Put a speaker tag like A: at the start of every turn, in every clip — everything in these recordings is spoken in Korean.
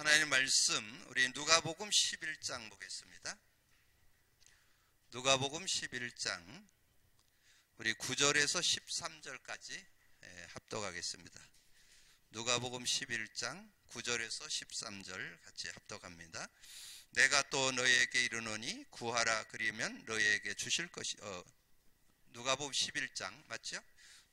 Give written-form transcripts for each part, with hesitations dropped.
A: 하나님 말씀 우리 누가복음 11장 보겠습니다. 누가복음 11장 우리 9절에서 13절까지 합독하겠습니다. 누가복음 11장 9절에서 13절 같이 합독합니다. 내가 또 너희에게 이르노니 구하라 그리면 너희에게 주실 것이 누가복음 11장 맞죠?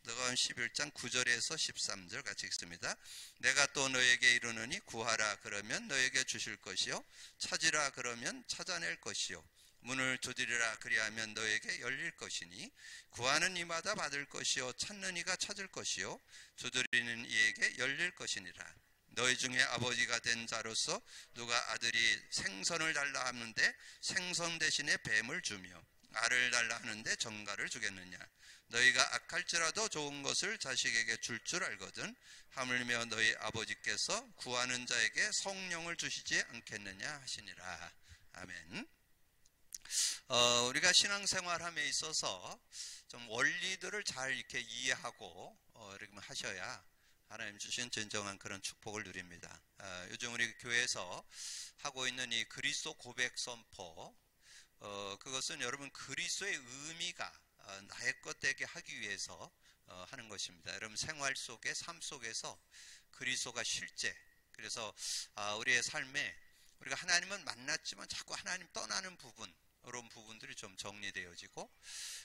A: 누가복음 11장 9절에서 13절 같이 읽습니다. 내가 또 너에게 이르노니 구하라 그러면 너에게 주실 것이요 찾으라 그러면 찾아낼 것이요 문을 두드리라 그리하면 너에게 열릴 것이니 구하는 이마다 받을 것이요 찾는 이가 찾을 것이요 두드리는 이에게 열릴 것이니라. 너희 중에 아버지가 된 자로서 누가 아들이 생선을 달라 하는데 생선 대신에 뱀을 주며 알을 달라 하는데 정갈을 주겠느냐. 너희가 악할지라도 좋은 것을 자식에게 줄 줄 알거든 하물며 너희 아버지께서 구하는 자에게 성령을 주시지 않겠느냐 하시니라. 아멘. 우리가 신앙생활함에 있어서 좀 원리들을 잘 이렇게 이해하고 이렇게 하셔야 하나님 주신 진정한 그런 축복을 누립니다. 요즘 우리 교회에서 하고 있는 이 그리스도 고백 선포, 그것은 여러분 그리스도의 의미가 나의 것 되게 하기 위해서 하는 것입니다. 여러분 생활 속에 삶 속에서 그리스도가 실제, 그래서 우리의 삶에 우리가 하나님은 만났지만 자꾸 하나님 떠나는 부분, 이런 부분들이 좀 정리되어지고,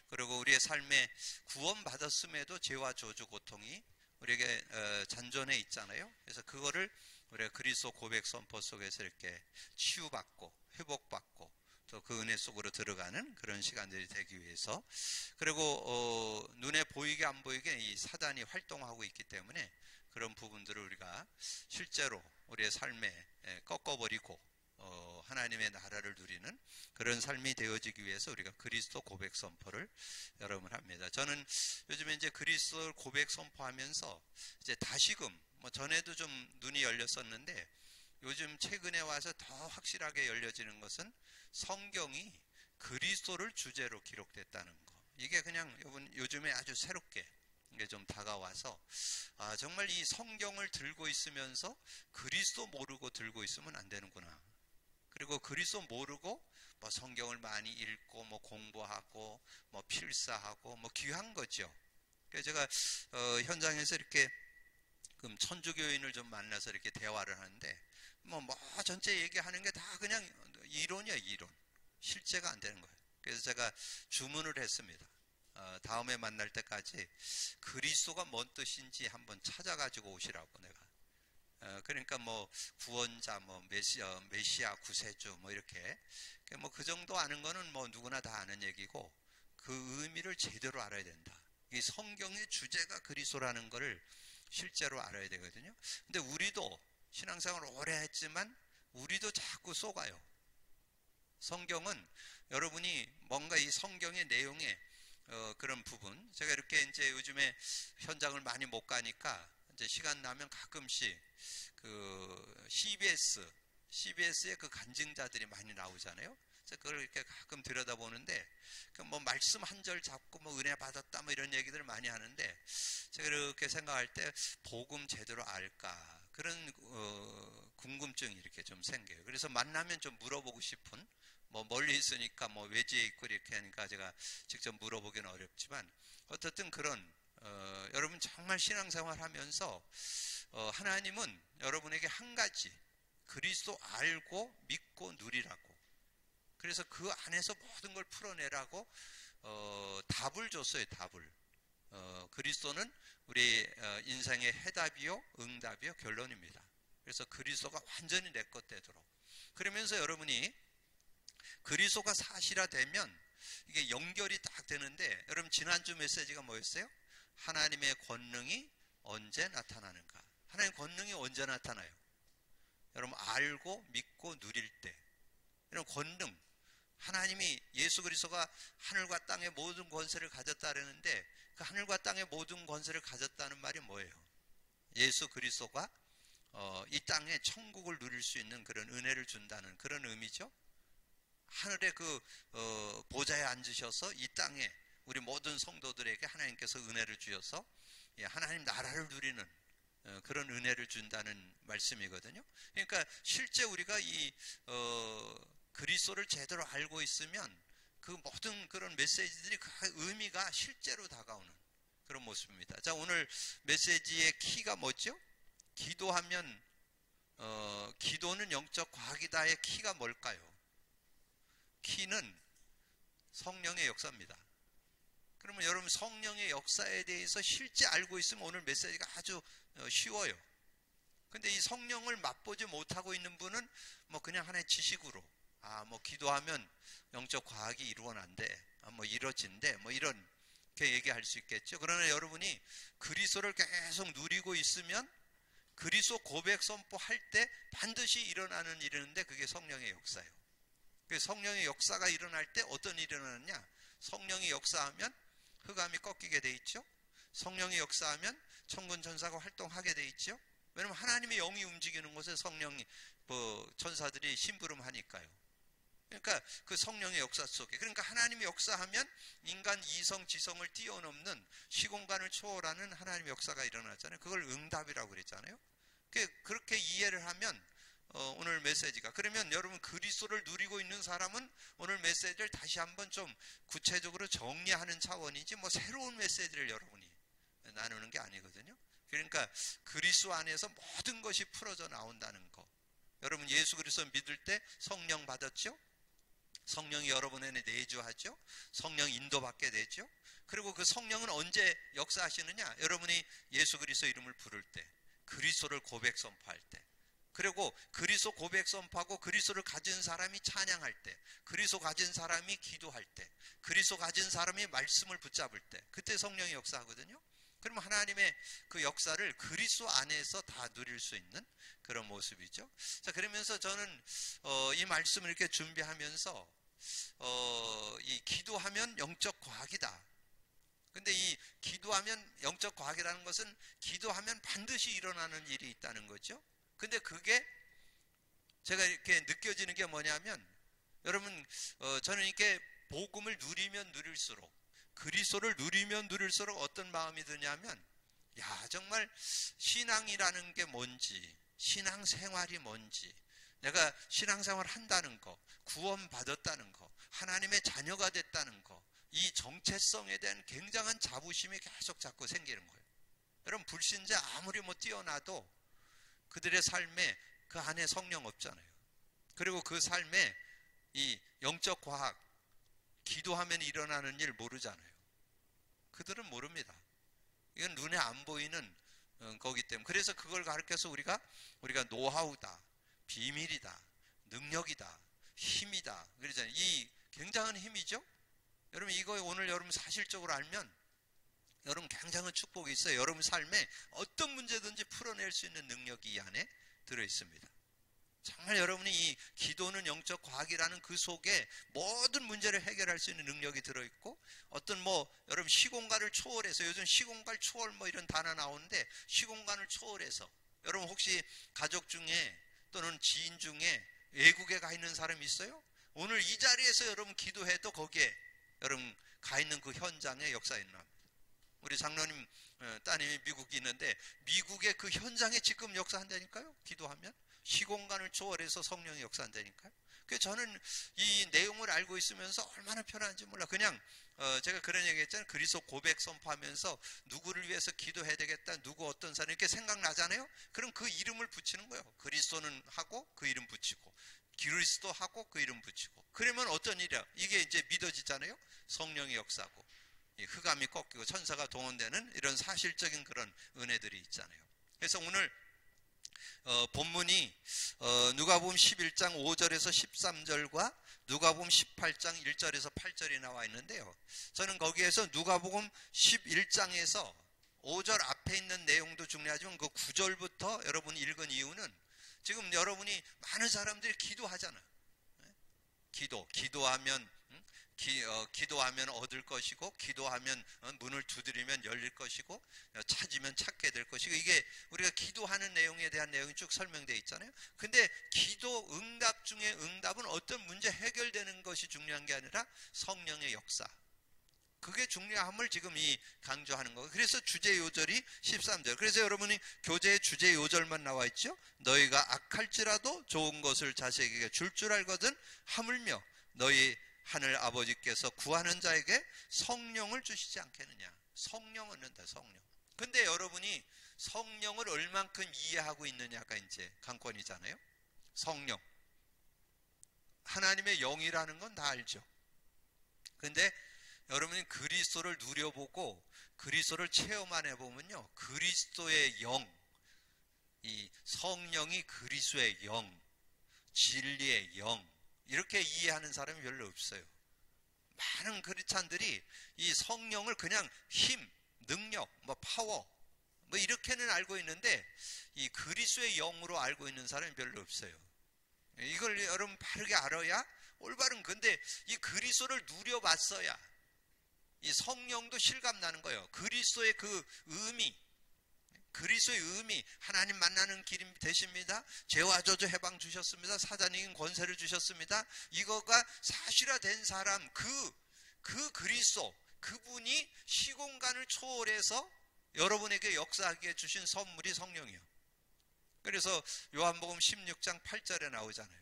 A: 그리고 우리의 삶에 구원받았음에도 죄와 저주 고통이 우리에게 잔존해 있잖아요. 그래서 그거를 우리가 그리스도 고백 선포 속에서 이렇게 치유받고 회복받고 또 그 은혜 속으로 들어가는 그런 시간들이 되기 위해서, 그리고 눈에 보이게 안 보이게 이 사단이 활동하고 있기 때문에 그런 부분들을 우리가 실제로 우리의 삶에 꺾어버리고 하나님의 나라를 누리는 그런 삶이 되어지기 위해서 우리가 그리스도 고백 선포를 여러분 합니다. 저는 요즘에 이제 그리스도 고백 선포하면서 이제 다시금 전에도 좀 눈이 열렸었는데 요즘 최근에 와서 더 확실하게 열려지는 것은 성경이 그리스도를 주제로 기록됐다는 거. 이게 그냥 요즘에 아주 새롭게 이게 좀 다가와서 정말 이 성경을 들고 있으면서 그리스도 모르고 들고 있으면 안 되는구나. 그리고 그리스도 모르고 성경을 많이 읽고 공부하고 필사하고 귀한 거죠. 그래서 제가 현장에서 이렇게 천주교인을 좀 만나서 이렇게 대화를 하는데 전체 얘기하는 게 다 그냥 이론이야, 이론. 실제가 안 되는 거예요. 그래서 제가 주문을 했습니다. 다음에 만날 때까지 그리스도가 뭔 뜻인지 한번 찾아가지고 오시라고 내가. 그러니까 구원자, 메시아, 구세주 이렇게 그 정도 아는 거는 누구나 다 아는 얘기고 그 의미를 제대로 알아야 된다. 이 성경의 주제가 그리스도라는 거를 실제로 알아야 되거든요. 근데 우리도 신앙생활을 오래 했지만 우리도 자꾸 속아요. 성경은 여러분이 뭔가 이 성경의 내용에 그런 부분, 제가 이렇게 이제 요즘에 현장을 많이 못 가니까 이제 시간 나면 가끔씩 그 CBS의 그 간증자들이 많이 나오잖아요. 그래서 그걸 이렇게 가끔 들여다보는데 말씀 한 절 잡고 은혜 받았다 이런 얘기들을 많이 하는데 제가 이렇게 생각할 때 복음 제대로 알까 그런 궁금증이 이렇게 좀 생겨요. 그래서 만나면 좀 물어보고 싶은, 멀리 있으니까 외지에 있고 이렇게 하니까 제가 직접 물어보기는 어렵지만 어쨌든 그런 여러분 정말 신앙생활 하면서 하나님은 여러분에게 한 가지 그리스도 알고 믿고 누리라고, 그래서 그 안에서 모든 걸 풀어내라고 답을 줬어요. 답을. 그리스도는 우리 인생의 해답이요 응답이요 결론입니다. 그래서 그리스도가 완전히 내 것 되도록, 그러면서 여러분이 그리스도가 사실화되면 이게 연결이 딱 되는데, 여러분 지난주 메시지가 뭐였어요? 하나님의 권능이 언제 나타나는가? 하나님의 권능이 언제 나타나요? 여러분 알고 믿고 누릴 때. 이런 권능, 하나님이 예수 그리스도가 하늘과 땅의 모든 권세를 가졌다 그러는데 그 하늘과 땅의 모든 권세를 가졌다는 말이 뭐예요? 예수 그리스도가 이 땅에 천국을 누릴 수 있는 그런 은혜를 준다는 그런 의미죠. 하늘의 그 보좌에 앉으셔서 이 땅에 우리 모든 성도들에게 하나님께서 은혜를 주셔서 하나님 나라를 누리는 그런 은혜를 준다는 말씀이거든요. 그러니까 실제 우리가 이 그리스도를 제대로 알고 있으면 그 모든 그런 메시지들이 그 의미가 실제로 다가오는 그런 모습입니다. 자, 오늘 메시지의 키가 뭐죠? 기도하면 기도는 영적 과학이다의 키가 뭘까요? 키는 성령의 역사입니다. 그러면 여러분 성령의 역사에 대해서 실제 알고 있으면 오늘 메시지가 아주 쉬워요. 근데 이 성령을 맛보지 못하고 있는 분은 뭐 그냥 하나의 지식으로 뭐 기도하면 영적 과학이 이루어난대, 뭐 이루어진대, 뭐 이렇게 얘기할 수 있겠죠. 그러나 여러분이 그리스도를 계속 누리고 있으면 그리스도 고백 선포할 때 반드시 일어나는 일인데 그게 성령의 역사예요. 그 성령의 역사가 일어날 때 어떤 일이 일어나느냐? 성령이 역사하면 흑암이 꺾이게 돼 있죠. 성령이 역사하면 천군 천사가 활동하게 돼 있죠. 왜냐하면 하나님의 영이 움직이는 곳에 성령이 천사들이 심부름하니까요. 그러니까 그 성령의 역사 속에, 그러니까 하나님이 역사하면 인간 이성 지성을 뛰어넘는 시공간을 초월하는 하나님의 역사가 일어나잖아요. 그걸 응답이라고 그랬잖아요. 그렇게 이해를 하면 오늘 메시지가, 그러면 여러분 그리스도를 누리고 있는 사람은 오늘 메시지를 다시 한번 좀 구체적으로 정리하는 차원이지 뭐 새로운 메시지를 여러분이 나누는 게 아니거든요. 그러니까 그리스도 안에서 모든 것이 풀어져 나온다는 거. 여러분 예수 그리스도 믿을 때 성령 받았죠? 성령이 여러분에게 내주하죠? 성령 인도받게 되죠? 그리고 그 성령은 언제 역사하시느냐? 여러분이 예수 그리스도 이름을 부를 때, 그리스도를 고백 선포할 때, 그리고 그리스도 고백 선포하고 그리스도를 가진 사람이 찬양할 때, 그리스도 가진 사람이 기도할 때, 그리스도 가진 사람이 말씀을 붙잡을 때, 그때 성령이 역사하거든요. 그럼 하나님의 그 역사를 그리스도 안에서 다 누릴 수 있는 그런 모습이죠. 자, 그러면서 저는 이 말씀을 이렇게 준비하면서 이 기도하면 영적 과학이다. 근데 이 기도하면 영적 과학이라는 것은 기도하면 반드시 일어나는 일이 있다는 거죠. 근데 그게 제가 이렇게 느껴지는 게 뭐냐면, 여러분 저는 이렇게 복음을 누리면 누릴수록, 그리스도를 누리면 누릴수록 어떤 마음이 드냐면, 야, 정말 신앙이라는 게 뭔지, 신앙생활이 뭔지, 내가 신앙생활 한다는 거, 구원받았다는 거, 하나님의 자녀가 됐다는 거, 이 정체성에 대한 굉장한 자부심이 계속 자꾸 생기는 거예요. 여러분 불신자 아무리 뭐 뛰어나도 그들의 삶에 그 안에 성령 없잖아요. 그리고 그 삶에 이 영적 과학, 기도하면 일어나는 일 모르잖아요. 그들은 모릅니다. 이건 눈에 안 보이는 거기 때문에. 그래서 그걸 가르쳐서 우리가 노하우다, 비밀이다, 능력이다, 힘이다 그러잖아요. 이 굉장한 힘이죠. 여러분 이거 오늘 여러분 사실적으로 알면 여러분 굉장한 축복이 있어요. 여러분 삶에 어떤 문제든지 풀어낼 수 있는 능력이 이 안에 들어있습니다. 정말 여러분이 이 기도는 영적 과학이라는 그 속에 모든 문제를 해결할 수 있는 능력이 들어있고, 어떤 여러분 시공간을 초월해서, 요즘 시공간 초월 이런 단어 나오는데, 시공간을 초월해서 여러분 혹시 가족 중에 또는 지인 중에 외국에 가 있는 사람이 있어요? 오늘 이 자리에서 여러분 기도해도 거기에 여러분 가 있는 그 현장에 역사가 일어납니다. 우리 장로님 따님이 미국에 있는데 미국의 그 현장에 지금 역사한다니까요. 기도하면 시공간을 초월해서 성령이 역사한다니까요. 그래서 저는 이 내용을 알고 있으면서 얼마나 편한지 몰라. 그냥 제가 그런 얘기 했잖아요. 그리스도 고백 선포하면서 누구를 위해서 기도해야 되겠다, 누구 어떤 사람 이렇게 생각나잖아요. 그럼 그 이름을 붙이는 거예요. 그리스도는 하고 그 이름 붙이고, 그리스도 하고 그 이름 붙이고. 그러면 어떤 일이야? 이게 이제 믿어지잖아요. 성령의 역사고, 흑암이 꺾이고 천사가 동원되는 이런 사실적인 그런 은혜들이 있잖아요. 그래서 오늘 본문이 누가복음 11장 5절에서 13절과 누가복음 18장 1절에서 8절이 나와 있는데요. 저는 거기에서 누가복음 11장에서 5절 앞에 있는 내용도 중요하지만 그 9절부터 여러분이 읽은 이유는, 지금 여러분이 많은 사람들이 기도하잖아요. 기도하면 얻을 것이고, 기도하면 문을 두드리면 열릴 것이고, 찾으면 찾게 될 것이고, 이게 우리가 기도하는 내용에 대한 내용이 쭉 설명되어 있잖아요. 근데 기도 응답 중에 응답은 어떤 문제 해결되는 것이 중요한 게 아니라 성령의 역사, 그게 중요함을 지금 이 강조하는 거예요. 그래서 주제 요절이 13절. 그래서 여러분이 교재에 주제 요절만 나와 있죠. 너희가 악할지라도 좋은 것을 자식에게 줄 알거든 하물며 너희 하늘 아버지께서 구하는 자에게 성령을 주시지 않겠느냐. 성령을 얻는다. 성령. 근데 여러분이 성령을 얼만큼 이해하고 있느냐가 이제 관건이잖아요. 성령. 하나님의 영이라는 건 다 알죠. 근데 여러분이 그리스도를 누려보고 그리스도를 체험만 해보면요, 그리스도의 영, 이 성령이 그리스도의 영, 진리의 영, 이렇게 이해하는 사람이 별로 없어요. 많은 크리스찬들이 이 성령을 그냥 힘, 능력, 파워 이렇게는 알고 있는데 이 그리스도의 영으로 알고 있는 사람이 별로 없어요. 이걸 여러분 바르게 알아야 올바른. 근데 이 그리스도를 누려봤어야 이 성령도 실감나는 거예요. 그리스도의 그 의미, 그리스도의 의미, 하나님 만나는 길이 되십니다. 죄와 저주 해방 주셨습니다. 사단에게 권세를 주셨습니다. 이거가 사실화된 사람, 그 그리스도, 그분이 시공간을 초월해서 여러분에게 역사하게 주신 선물이 성령이요. 그래서 요한복음 16장 8절에 나오잖아요.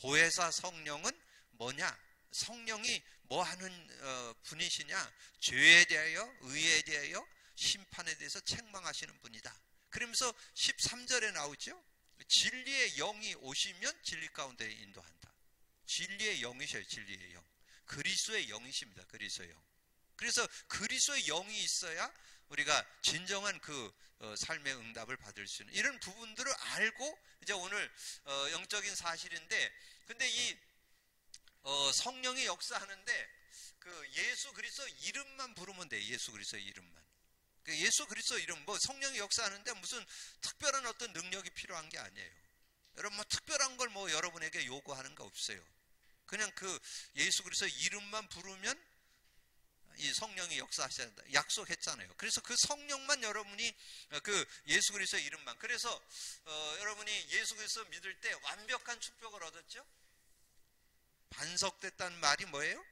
A: 보혜사 성령은 뭐냐? 성령이 뭐 하는 분이시냐? 죄에 대하여, 의에 대하여, 심판에 대해서 책망하시는 분이다. 그러면서 13절에 나오죠. 진리의 영이 오시면 진리 가운데 인도한다. 진리의 영이셔요. 진리의 영. 그리스도의 영이십니다. 그리스도의 영. 그래서 그리스도의 영이 있어야 우리가 진정한 그 삶의 응답을 받을 수 있는 이런 부분들을 알고, 이제 오늘 영적인 사실인데, 근데 이 성령이 역사하는데 그 예수 그리스도 이름만 부르면 돼. 예수 그리스도 이름만. 그 예수 그리스도 이름, 성령이 역사하는데 무슨 특별한 어떤 능력이 필요한 게 아니에요. 여러분 특별한 걸 여러분에게 요구하는 거 없어요. 그냥 그 예수 그리스도 이름만 부르면 이 성령이 역사하셔야 한다. 약속했잖아요. 그래서 그 성령만 여러분이 그 예수 그리스도 이름만. 그래서 여러분이 예수 그리스도 믿을 때 완벽한 축복을 얻었죠. 반석됐다는 말이 뭐예요?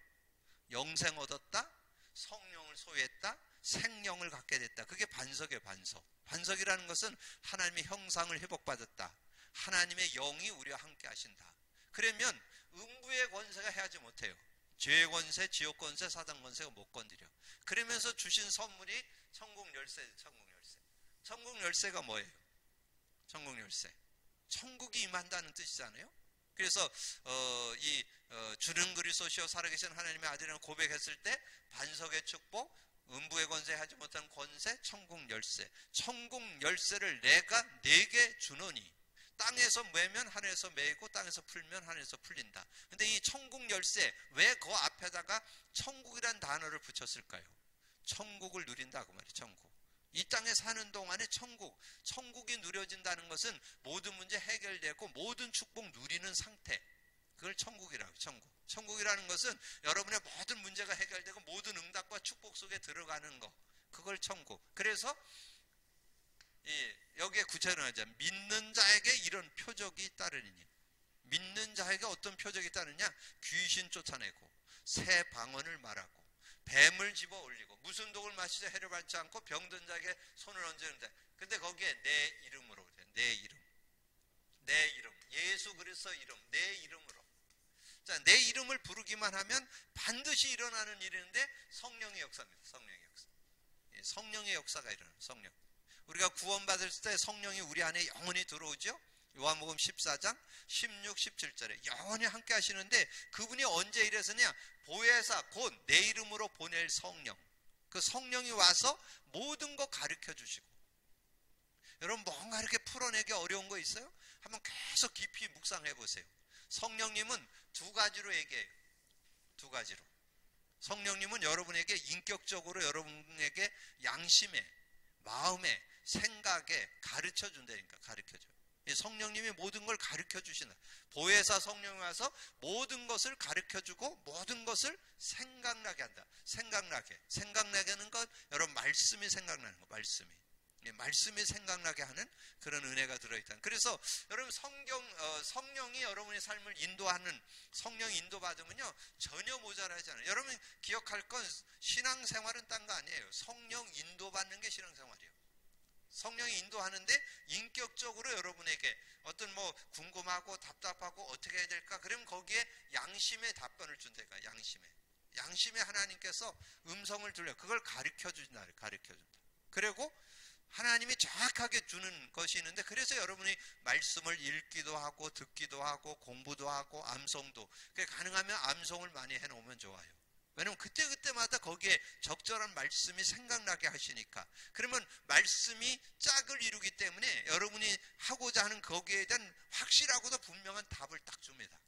A: 영생 얻었다, 성령을 소유했다, 생명을 갖게 됐다. 그게 반석이에요. 반석. 반석이라는 것은 하나님의 형상을 회복받았다. 하나님의 영이 우리와 함께 하신다. 그러면 음부의 권세가 해하지 못해요. 죄의 권세, 지옥 권세, 사단 권세가 못 건드려. 그러면서 주신 선물이 천국 열쇠. 천국 열쇠. 천국 열쇠가 뭐예요? 천국 열쇠. 천국이 임한다는 뜻이잖아요. 그래서 주는 그리스도시요 살아계신 하나님의 아들이라고 고백했을 때 반석의 축복, 음부의 권세, 하지 못한 권세, 천국 열쇠. 천국 열쇠를 내가 네게 주노니, 땅에서 매면 하늘에서 매이고 땅에서 풀면 하늘에서 풀린다. 근데 이 천국 열쇠, 왜 그 앞에다가 천국이란 단어를 붙였을까요? 천국을 누린다 그 말이에요. 천국. 이 땅에 사는 동안에 천국이 누려진다는 것은 모든 문제 해결되고 모든 축복 누리는 상태. 그걸 천국이라고. 천국이라는 것은 여러분의 모든 문제가 해결되고 모든 응답과 축복 속에 들어가는 거. 그걸 천국. 그래서 여기에 구체적으로 하자. 믿는 자에게 이런 표적이 따르니. 믿는 자에게 어떤 표적이 따르냐? 귀신 쫓아내고 새 방언을 말하고 뱀을 집어 올리고 무슨 독을 마시자 해를 받지 않고 병든 자에게 손을 얹는데, 근데 거기에 내 이름으로 그래. 내 이름. 예수 그리스도 이름. 내 이름으로. 자, 내 이름을 부르기만 하면 반드시 일어나는 일인데 성령의 역사입니다. 성령의 역사. 성령의 역사가 일어나요. 성령. 우리가 구원받을 때 성령이 우리 안에 영원히 들어오죠. 요한복음 14장 16, 17절에 영원히 함께 하시는데, 그분이 언제 이래서냐? 보혜사, 곧 내 이름으로 보낼 성령. 그 성령이 와서 모든 거 가르쳐 주시고. 여러분 뭔가 이렇게 풀어내기 어려운 거 있어요? 한번 계속 깊이 묵상해 보세요. 성령님은 두 가지로 얘기해요. 두 가지로. 성령님은 여러분에게 인격적으로 여러분에게 양심에, 마음에, 생각에 가르쳐 준다니까. 가르쳐 줘요. 성령님이 모든 걸 가르쳐 주신다. 보혜사 성령이 와서 모든 것을 가르쳐 주고 모든 것을 생각나게 한다. 생각나게 하는 것, 여러분 말씀이 생각나는 거. 말씀이. 말씀이 생각나게 하는 그런 은혜가 들어있다. 그래서 여러분 성령이 여러분의 삶을 인도하는 성령 인도받으면요 전혀 모자라지 않아요. 여러분 기억할 건 신앙생활은 딴 거 아니에요. 성령 인도받는 게 신앙생활이에요. 성령이 인도하는데 인격적으로 여러분에게 어떤 뭐 궁금하고 답답하고 어떻게 해야 될까? 그러면 거기에 양심의 답변을 준다니까. 양심에 하나님께서 음성을 들려 그걸 가르쳐준다. 그리고 하나님이 정확하게 주는 것이 있는데, 그래서 여러분이 말씀을 읽기도 하고 듣기도 하고 공부도 하고 암송도, 가능하면 암송을 많이 해놓으면 좋아요. 왜냐면 그때마다 거기에 적절한 말씀이 생각나게 하시니까. 그러면 말씀이 짝을 이루기 때문에 여러분이 하고자 하는 거기에 대한 확실하고도 분명한 답을 딱 줍니다.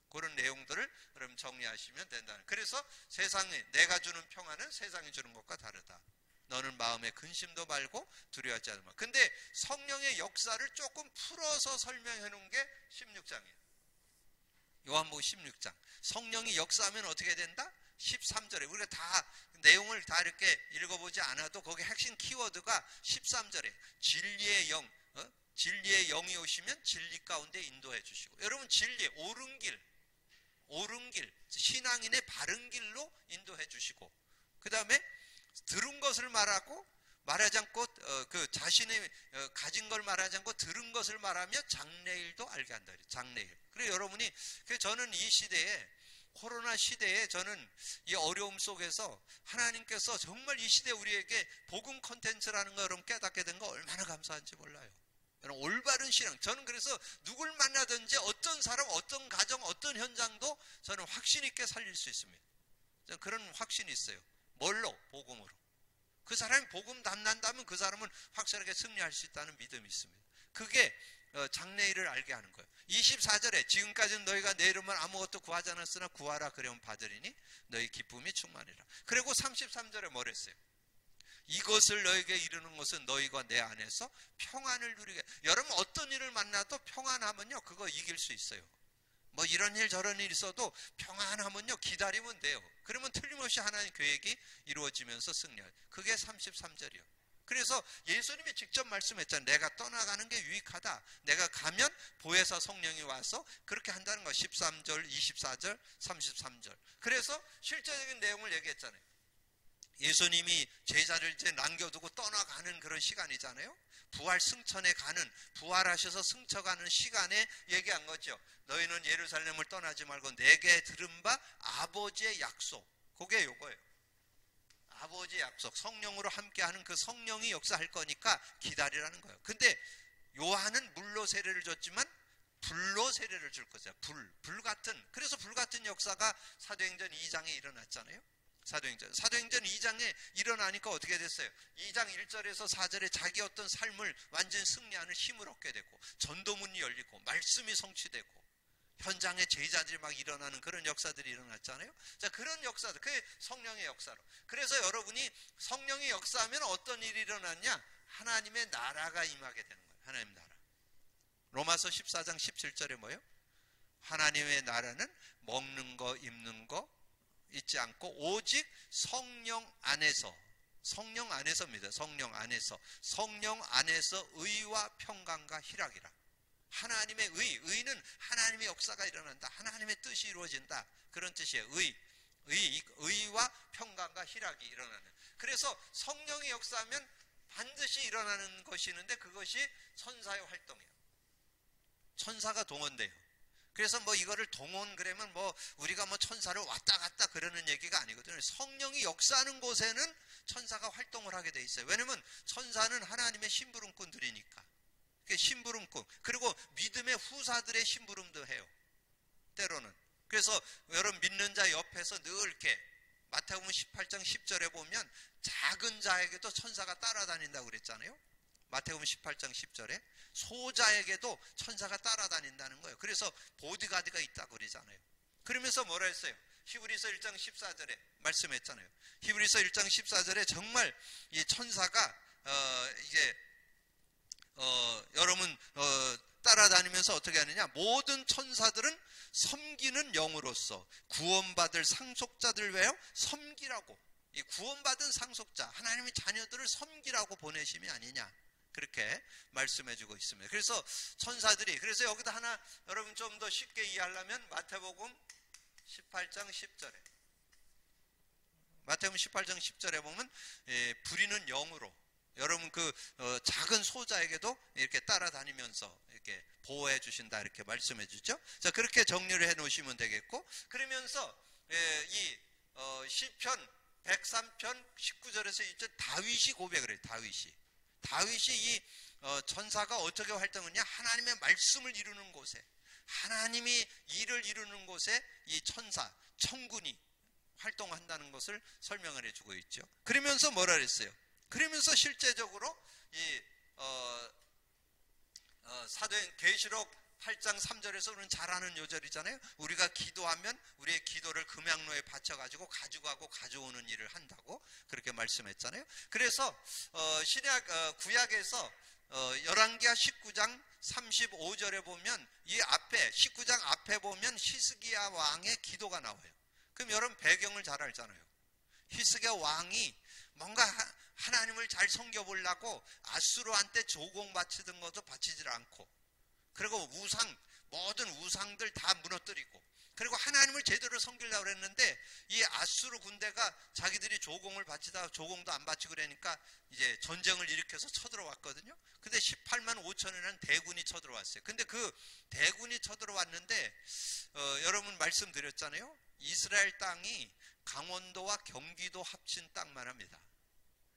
A: 그런 내용들을 여러분 정리하시면 된다. 그래서 세상에 내가 주는 평안은 세상이 주는 것과 다르다. 너는 마음에 근심도 말고 두려워하지 않으마. 근데 성령의 역사를 조금 풀어서 설명해 놓은 게 16장이에요. 요한복음 16장. 성령이 역사하면 어떻게 된다? 13절에 우리가 다 내용을 다 이렇게 읽어보지 않아도 거기 핵심 키워드가 13절에 진리의 영, 진리의 영이 오시면 진리 가운데 인도해 주시고, 여러분 진리, 옳은 길, 신앙인의 바른 길로 인도해 주시고, 그 다음에 들은 것을 말하지 않고 그 자신이 가진 걸 말하지 않고 들은 것을 말하며 장래일도 알게 한다. 장래일. 그래서 여러분이, 저는 이 시대에, 코로나 시대에 저는 이 어려움 속에서 하나님께서 정말 이 시대에 우리에게 복음 콘텐츠라는 거 여러분 깨닫게 된 거 얼마나 감사한지 몰라요. 여러분 올바른 신앙. 저는 그래서 누굴 만나든지 어떤 사람, 어떤 가정, 어떤 현장도 저는 확신 있게 살릴 수 있습니다. 저는 그런 확신이 있어요. 뭘로? 복음으로. 그 사람이 복음 담난다면 그 사람은 확실하게 승리할 수 있다는 믿음이 있습니다. 그게 장래일을 알게 하는 거예요. 24절에 지금까지는 너희가 내 이름을 아무것도 구하지 않았으나 구하라 그러면 받으리니 너희 기쁨이 충만이라. 그리고 33절에 뭘 했어요? 이것을 너에게 이루는 것은 너희가 내 안에서 평안을 누리게. 여러분 어떤 일을 만나도 평안하면요 그거 이길 수 있어요. 뭐 이런 일 저런 일 있어도 평안하면요 기다리면 돼요. 그러면 틀림없이 하나님 계획이 이루어지면서 승리해요. 그게 33절이요. 그래서 예수님이 직접 말씀했잖아요. 내가 떠나가는 게 유익하다. 내가 가면 보혜사 성령이 와서 그렇게 한다는 거. 13절, 24절, 33절. 그래서 실제적인 내용을 얘기했잖아요. 예수님이 제자를 이제 남겨두고 떠나가는 그런 시간이잖아요. 부활 승천에 가는, 부활하셔서 승천가는 시간에 얘기한 거죠. 너희는 예루살렘을 떠나지 말고 내게 들은 바 아버지의 약속. 그게 요거예요. 아버지의 약속, 성령으로 함께하는 그 성령이 역사할 거니까 기다리라는 거예요. 근데 요한은 물로 세례를 줬지만 불로 세례를 줄 거죠. 불 같은. 그래서 불 같은 역사가 사도행전 2장에 일어났잖아요. 사도행전 2장에 일어나니까 어떻게 됐어요? 2장 1절에서 4절에 자기 어떤 삶을 완전히 승리하는 힘을 얻게 되고, 전도문이 열리고 말씀이 성취되고 현장에 제자들이 막 일어나는 그런 역사들이 일어났잖아요. 자, 그런 역사들, 그게 성령의 역사로. 그래서 여러분이 성령의 역사하면 어떤 일이 일어났냐? 하나님의 나라가 임하게 되는 거예요. 하나님 나라. 로마서 14장 17절에 뭐예요? 하나님의 나라는 먹는 거 입는 거 있지 않고 오직 성령 안에서입니다. 성령 안에서 의와 평강과 희락이라. 하나님의 의는 하나님의 역사가 일어난다. 하나님의 뜻이 이루어진다. 그런 뜻이에요. 의와 평강과 희락이 일어나는. 그래서 성령이 역사하면 반드시 일어나는 것이 있는데 그것이 천사의 활동이에요. 천사가 동원돼요. 그래서 뭐 이거를 동원 그러면 뭐 우리가 뭐 천사를 왔다 갔다 그러는 얘기가 아니거든요. 성령이 역사하는 곳에는 천사가 활동을 하게 돼 있어요. 왜냐면 천사는 하나님의 심부름꾼들이니까. 심부름꾼, 그리고 믿음의 후사들의 심부름도 해요. 때로는. 그래서 여러분 믿는 자 옆에서 늘 이렇게 마태복음 18장 10절에 보면 작은 자에게도 천사가 따라다닌다고 그랬잖아요. 마태복음 18장 10절에 소자에게도 천사가 따라다닌다는 거예요. 그래서 보디가드가 있다고 그러잖아요. 그러면서 뭐라 했어요? 히브리서 1장 14절에 말씀했잖아요. 히브리서 1장 14절에 정말 이 천사가 여러분 따라다니면서 어떻게 하느냐? 모든 천사들은 섬기는 영으로서 구원받을 상속자들 외에 섬기라고 이 구원받은 상속자, 하나님의 자녀들을 섬기라고 보내심이 아니냐, 그렇게 말씀해주고 있습니다. 그래서 천사들이, 그래서 여기다 하나 여러분 좀 더 쉽게 이해하려면 마태복음 18장 10절에, 마태복음 18장 10절에 보면 부리는 영으로 여러분 그 작은 소자에게도 이렇게 따라다니면서 이렇게 보호해 주신다, 이렇게 말씀해 주죠. 자, 그렇게 정리를 해 놓으시면 되겠고, 그러면서 이 시편 103편 19절에서 2절 다윗이 고백을 해요. 다윗이 이 천사가 어떻게 활동하냐, 하나님의 말씀을 이루는 곳에, 하나님이 일을 이루는 곳에 이 천사, 천군이 활동한다는 것을 설명을 해주고 있죠. 그러면서 뭐라 그랬어요? 그러면서 실제적으로 이 사도행 계시록 8장 3절에서 우리는 잘 아는 요절이잖아요. 우리가 기도하면 우리의 기도를 금양로에 바쳐가지고 가지고 가져오는 일을 한다고 그렇게 말씀했잖아요. 그래서 구약에서 열왕기하 19장 35절에 보면 이 앞에 19장 앞에 보면 히스기야 왕의 기도가 나와요. 그럼 여러분 배경을 잘 알잖아요. 히스기야 왕이 뭔가 하나님을 잘 섬겨보려고 아수르한테 조공 바치던 것도 바치질 않고, 그리고 모든 우상들 다 무너뜨리고, 그리고 하나님을 제대로 섬기려고 그랬는데 이 아수르 군대가 자기들이 조공을 바치다가 조공도 안 바치고 그러니까 이제 전쟁을 일으켜서 쳐들어왔거든요. 근데 18만 5천이라는 대군이 쳐들어왔어요. 근데 그 대군이 쳐들어왔는데 여러분 말씀드렸잖아요. 이스라엘 땅이 강원도와 경기도 합친 땅만 합니다.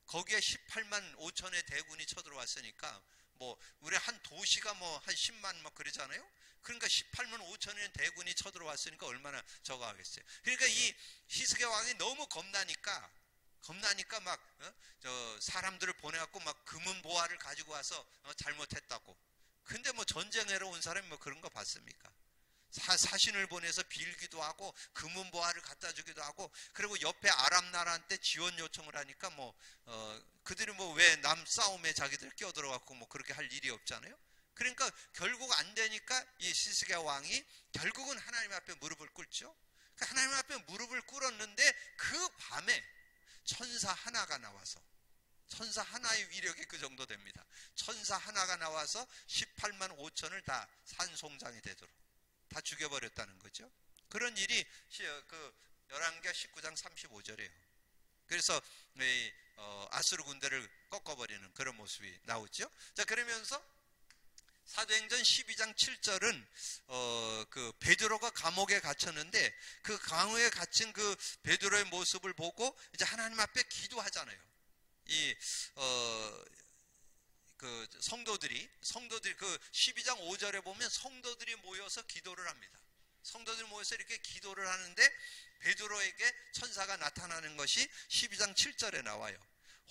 A: 거기에 18만 5천의 대군이 쳐들어왔으니까 뭐 우리 한 도시가 뭐 한 10만 막 그러잖아요. 그러니까 18만 5천의 대군이 쳐들어왔으니까 얼마나 저거하겠어요. 그러니까 이 히스기야 왕이 너무 겁나니까 막 사람들을 보내갖고 막 금은 보화를 가지고 와서 잘못했다고. 근데 뭐 전쟁하러 온 사람이 뭐 그런 거 봤습니까? 사신을 보내서 빌기도 하고 금은 보화를 갖다 주기도 하고, 그리고 옆에 아람 나라한테 지원 요청을 하니까 그들이 왜 남 싸움에 자기들 끼어들어갖고 뭐 그렇게 할 일이 없잖아요. 그러니까 결국 안 되니까 이 히스기야 왕이 결국은 하나님 앞에 무릎을 꿇죠. 하나님 앞에 무릎을 꿇었는데 그 밤에 천사 하나가 나와서, 천사 하나의 위력이 그 정도 됩니다. 천사 하나가 나와서 18만 5천을 다 산송장이 되도록 다 죽여버렸다는 거죠. 그런 일이 열왕기하 19장 35절이에요. 그래서 아수르 군대를 꺾어버리는 그런 모습이 나오죠. 자, 그러면서 사도행전 12장 7절은 그 베드로가 감옥에 gat혔는데 그 감옥에 갇힌 그 베드로의 모습을 보고 이제 하나님 앞에 기도하잖아요. 그 성도들이 그 12장 5절에 보면 성도들이 모여서 기도를 합니다. 성도들이 모여서 이렇게 기도를 하는데 베드로에게 천사가 나타나는 것이 12장 7절에 나와요.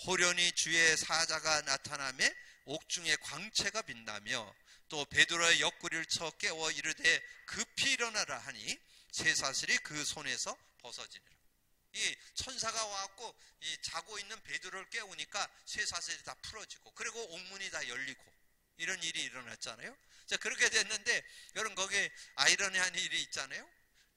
A: 호련히 주의 사자가 나타나며 옥중에 광채가 빛나며 또 베드로의 옆구리를 쳐 깨워 이르되 급히 일어나라 하니 쇠사슬이 그 손에서 벗어지니라. 이 천사가 와갖고 이 자고 있는 베드로를 깨우니까 쇠사슬이 다 풀어지고, 그리고 옥문이 다 열리고, 이런 일이 일어났잖아요. 자, 그렇게 됐는데 여러분 거기에 아이러니한 일이 있잖아요.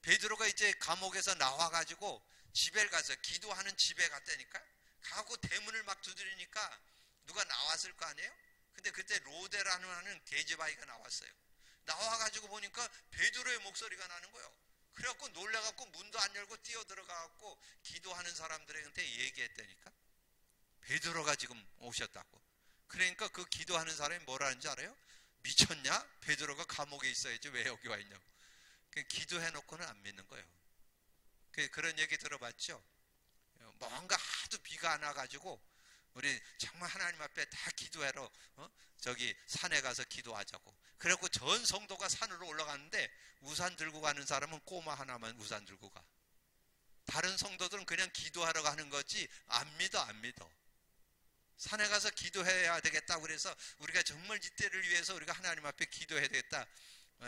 A: 베드로가 이제 감옥에서 나와가지고 집에 가서 기도하는 집에 갔다니까. 가고 대문을 막 두드리니까 누가 나왔을 거 아니에요. 근데 그때 로데라는 하는 계집아이가 나왔어요. 나와가지고 보니까 베드로의 목소리가 나는 거예요. 그래갖고 놀라갖고 문도 안 열고 뛰어들어가갖고 기도하는 사람들한테 얘기했다니까. 베드로가 지금 오셨다고. 그러니까 그 기도하는 사람이 뭐라 하는지 알아요? 미쳤냐? 베드로가 감옥에 있어야지 왜 여기 와 있냐고. 기도해놓고는 안 믿는 거예요. 그런 얘기 들어봤죠? 뭔가 하도 비가 안 와가지고 우리 정말 하나님 앞에 다 기도하러 저기 산에 가서 기도하자고. 그래갖고 전 성도가 산으로 올라가는데 우산 들고 가는 사람은 꼬마 하나만 우산 들고 가. 다른 성도들은 그냥 기도하러 가는 거지 안 믿어. 산에 가서 기도해야 되겠다. 그래서 우리가 정말 이때를 위해서 우리가 하나님 앞에 기도해야 되겠다.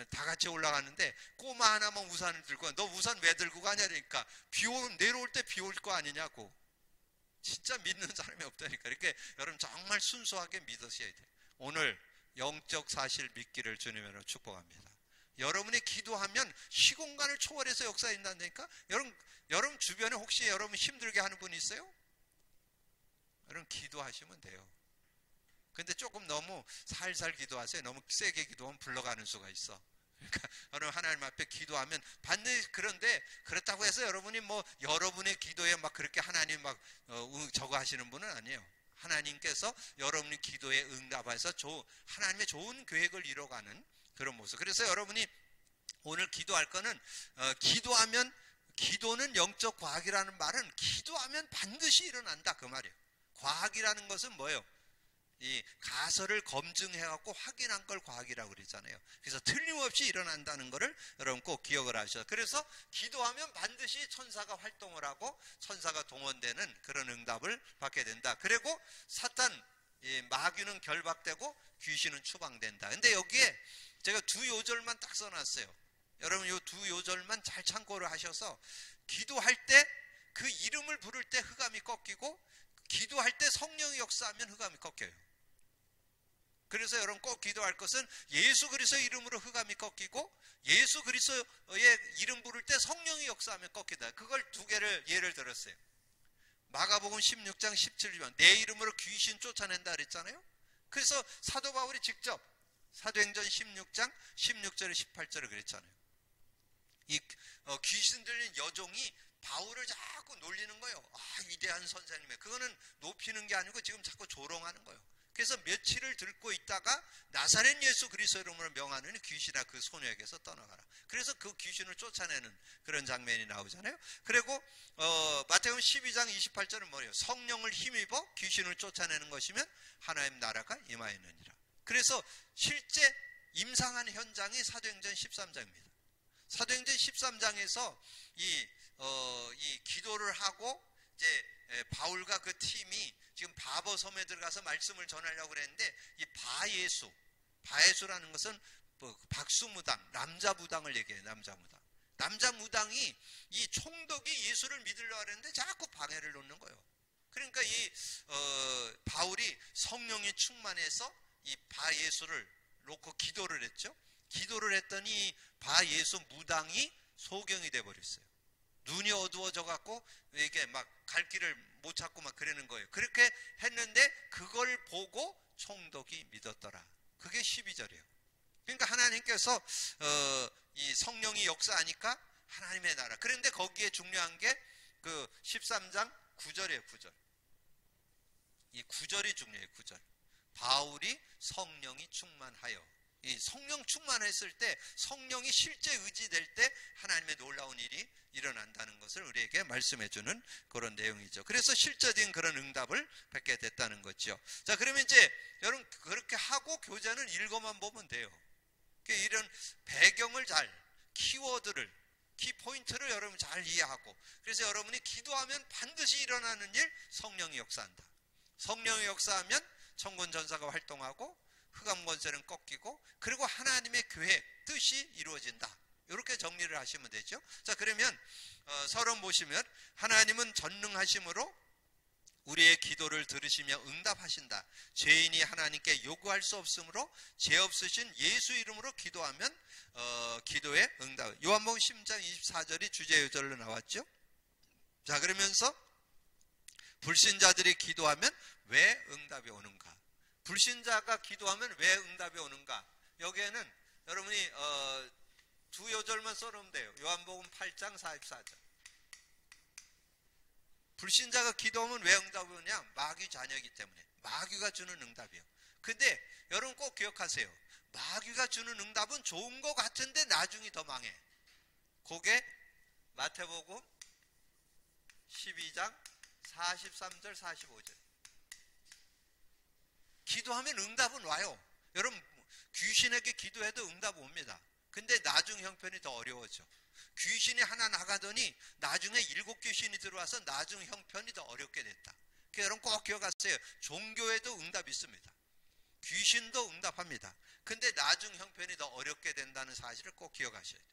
A: 다 같이 올라가는데 꼬마 하나만 우산을 들고, 너 우산 왜 들고 가냐 그러니까 내려올 때 비 올 거 아니냐고. 진짜 믿는 사람이 없다니까. 이렇게 여러분 정말 순수하게 믿으셔야 돼요. 오늘 영적 사실 믿기를 주님으로 축복합니다. 여러분이 기도하면 시공간을 초월해서 역사한다니까. 여러분 주변에 혹시 여러분 힘들게 하는 분 있어요? 여러분 기도하시면 돼요. 근데 조금 너무 살살 기도하세요. 너무 세게 기도하면 불러가는 수가 있어. 그러니까 여러분 하나님 앞에 기도하면 반드시, 그런데 그렇다고 해서 여러분이 뭐 여러분의 기도에 막 그렇게 하나님 막 저거 하시는 분은 아니에요. 하나님께서 여러분의 기도에 응답해서 하나님의 좋은 계획을 이뤄가는 그런 모습. 그래서 여러분이 오늘 기도할 거는 기도는 영적 과학이라는 말은 기도하면 반드시 일어난다 그 말이에요. 과학이라는 것은 뭐예요? 이 가설을 검증해갖고 확인한 걸 과학이라고 그러잖아요. 그래서 틀림없이 일어난다는 것을 여러분 꼭 기억을 하셔요. 그래서 기도하면 반드시 천사가 활동을 하고 천사가 동원되는 그런 응답을 받게 된다. 그리고 마귀는 결박되고 귀신은 추방된다. 근데 여기에 제가 두 요절만 딱 써놨어요. 여러분 이 두 요절만 잘 참고를 하셔서 기도할 때 그 이름을 부를 때 흑암이 꺾이고 기도할 때 성령이 역사하면 흑암이 꺾여요. 그래서 여러분 꼭 기도할 것은 예수 그리스도의 이름으로 흑암이 꺾이고 예수 그리스도의 이름 부를 때 성령이 역사하면 꺾이다. 그걸 두 개를 예를 들었어요. 마가복음 16장 17절 내 이름으로 귀신 쫓아낸다 그랬잖아요. 그래서 사도 바울이 직접 사도행전 16장 16절에 18절에 그랬잖아요. 이 귀신 들린 여종이 바울을 자꾸 놀리는 거예요. 위대한 선생님의, 그거는 높이는 게 아니고 지금 자꾸 조롱하는 거예요. 그래서 며칠을 들고 있다가 나사렛 예수 그리스도 이름으로 명하느니 귀신아 그 소녀에게서 떠나가라. 그래서 그 귀신을 쫓아내는 그런 장면이 나오잖아요. 그리고 마태복음 12장 28절은 뭐예요? 성령을 힘입어 귀신을 쫓아내는 것이면 하나님 나라가 임하였느니라. 그래서 실제 임상한 현장이 사도행전 13장입니다. 사도행전 13장에서 이 기도를 하고 이제 바울과 그 팀이 지금 바버 섬에 들어가서 말씀을 전하려고 그랬는데 이 바예수라는 것은 박수무당, 남자무당을 얘기해요. 남자무당이 이 총독이 예수를 믿으려고 하는데 자꾸 방해를 놓는 거예요. 그러니까 바울이 성령이 충만해서 이 바예수를 놓고 기도를 했죠. 기도를 했더니 바예수 무당이 소경이 돼버렸어요. 눈이 어두워져 갖고 이게 막 갈 길을 못 찾고 막 그러는 거예요. 그렇게 했는데 그걸 보고 총독이 믿었더라. 그게 12절이에요. 그러니까 하나님께서 이 성령이 역사하니까 하나님의 나라. 그런데 거기에 중요한 게 그 13장 9절이에요. 9절. 이 9절이 중요해요. 9절. 바울이 성령이 충만하여. 이 성령 충만했을 때 성령이 실제 의지될 때 하나님의 놀라운 일이 일어난다는 것을 우리에게 말씀해 주는 그런 내용이죠. 그래서 실제적인 그런 응답을 받게 됐다는 거죠. 자, 그러면 이제 여러분 그렇게 하고 교재는 읽어만 보면 돼요. 이런 배경을 키워드를, 키포인트를 여러분 잘 이해하고, 그래서 여러분이 기도하면 반드시 일어나는 일, 성령이 역사한다. 성령이 역사하면 천군 전사가 활동하고 흑암 권세는 꺾이고, 그리고 하나님의 계획, 뜻이 이루어진다. 이렇게 정리를 하시면 되죠. 자, 그러면 서론 보시면 하나님은 전능하심으로 우리의 기도를 들으시며 응답하신다. 죄인이 하나님께 요구할 수 없으므로 죄 없으신 예수 이름으로 기도하면 기도의 응답. 요한복음 10장 24절이 주제 요절로 나왔죠. 자, 그러면서 불신자들이 기도하면 왜 응답이 오는가? 불신자가 기도하면 왜 응답이 오는가? 여기에는 여러분이 두 요절만 써놓으면 돼요. 요한복음 8장 44절. 불신자가 기도하면 왜 응답이 오냐? 마귀 자녀이기 때문에. 마귀가 주는 응답이에요. 근데 여러분 꼭 기억하세요. 마귀가 주는 응답은 좋은 것 같은데 나중이 더 망해. 그게 마태복음 12장 43절 45절. 기도하면 응답은 와요. 여러분 귀신에게 기도해도 응답 옵니다. 근데 나중 형편이 더 어려워져. 귀신이 하나 나가더니 나중에 7귀신이 들어와서 나중 형편이 더 어렵게 됐다. 그러니까 여러분 꼭 기억하세요. 종교에도 응답이 있습니다. 귀신도 응답합니다. 근데 나중 형편이 더 어렵게 된다는 사실을 꼭 기억하셔야 돼요.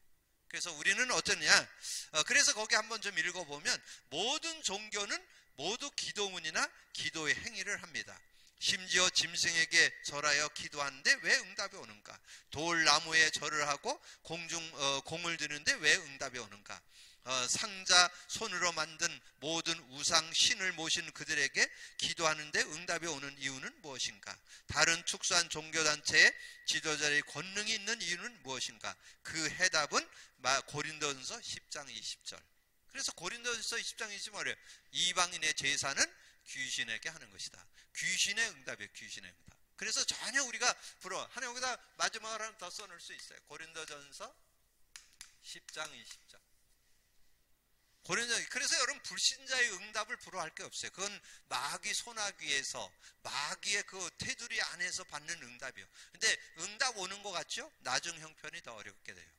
A: 그래서 우리는 어떠냐? 그래서 거기 한번 좀 읽어보면 모든 종교는 모두 기도문이나 기도의 행위를 합니다. 심지어 짐승에게 절하여 기도하는데 왜 응답이 오는가? 돌나무에 절을 하고 공을 드는데 왜 응답이 오는가? 상자 손으로 만든 모든 우상 신을 모신 그들에게 기도하는데 응답이 오는 이유는 무엇인가? 다른 특수한 종교단체의 지도자의 권능이 있는 이유는 무엇인가? 그 해답은 고린도전서 10장 20절. 그래서 고린도전서 10장 20절에 이방인의 제사는 귀신에게 하는 것이다. 귀신의 응답이에요. 귀신의 응답. 그래서 전혀 우리가 하나 여기다 마지막으로 하나 더 써놓을 수 있어요. 고린도전서 10장 20절. 그래서 여러분 불신자의 응답을 부러워할 게 없어요. 그건 마귀 소나귀에서 마귀의 그 테두리 안에서 받는 응답이에요. 근데 응답 오는 것 같죠? 나중 형편이 더 어렵게 돼요.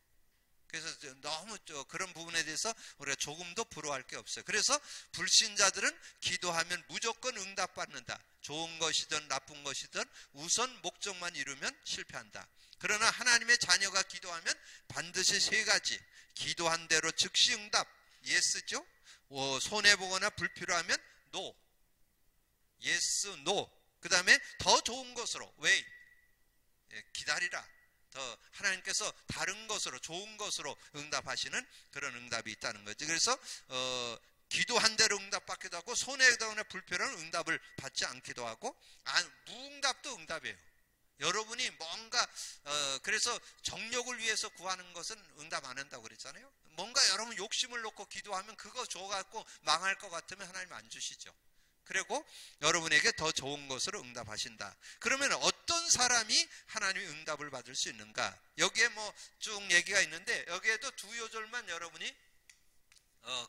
A: 그래서 너무 그런 부분에 대해서 우리가 조금도 부러워할 게 없어요. 그래서 불신자들은 기도하면 무조건 응답받는다. 좋은 것이든 나쁜 것이든 우선 목적만 이루면 실패한다. 그러나 하나님의 자녀가 기도하면 반드시 세 가지. 기도한 대로 즉시 응답. 예스죠? 손해보거나 불필요하면 노. 예스, 노. 그 다음에 더 좋은 것으로 웨이. 기다리라. 더 하나님께서 다른 것으로 좋은 것으로 응답하시는 그런 응답이 있다는 거죠. 그래서 기도한 대로 응답받기도 하고 손해보거나 불필요한 응답을 받지 않기도 하고 무응답도 응답이에요. 여러분이 뭔가 그래서 정욕을 위해서 구하는 것은 응답 안 한다고 그랬잖아요. 뭔가 여러분 욕심을 놓고 기도하면 그거 줘갖고 망할 것 같으면 하나님 안 주시죠. 그리고 여러분에게 더 좋은 것으로 응답하신다. 그러면 어떤 사람이 하나님의 응답을 받을 수 있는가? 여기에 뭐 쭉 얘기가 있는데 여기에도 두 요절만 여러분이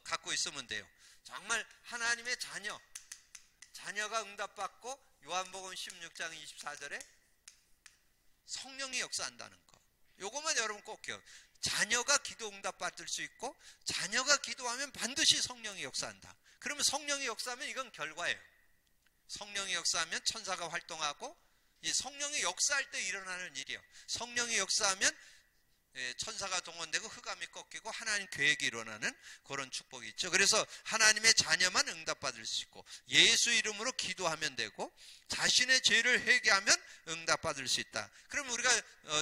A: 갖고 있으면 돼요. 정말 하나님의 자녀가 응답받고 요한복음 16장 24절에 성령이 역사한다는 거. 요것만 여러분 꼭 기억. 자녀가 기도 응답 받을 수 있고 자녀가 기도하면 반드시 성령이 역사한다. 그러면 성령이 역사하면 이건 결과예요. 성령이 역사하면 천사가 활동하고 이 성령이 역사할 때 일어나는 일이에요. 성령이 역사하면 천사가 동원되고 흑암이 꺾이고 하나님 계획이 일어나는 그런 축복이 있죠. 그래서 하나님의 자녀만 응답받을 수 있고 예수 이름으로 기도하면 되고 자신의 죄를 회개하면 응답받을 수 있다. 그럼 우리가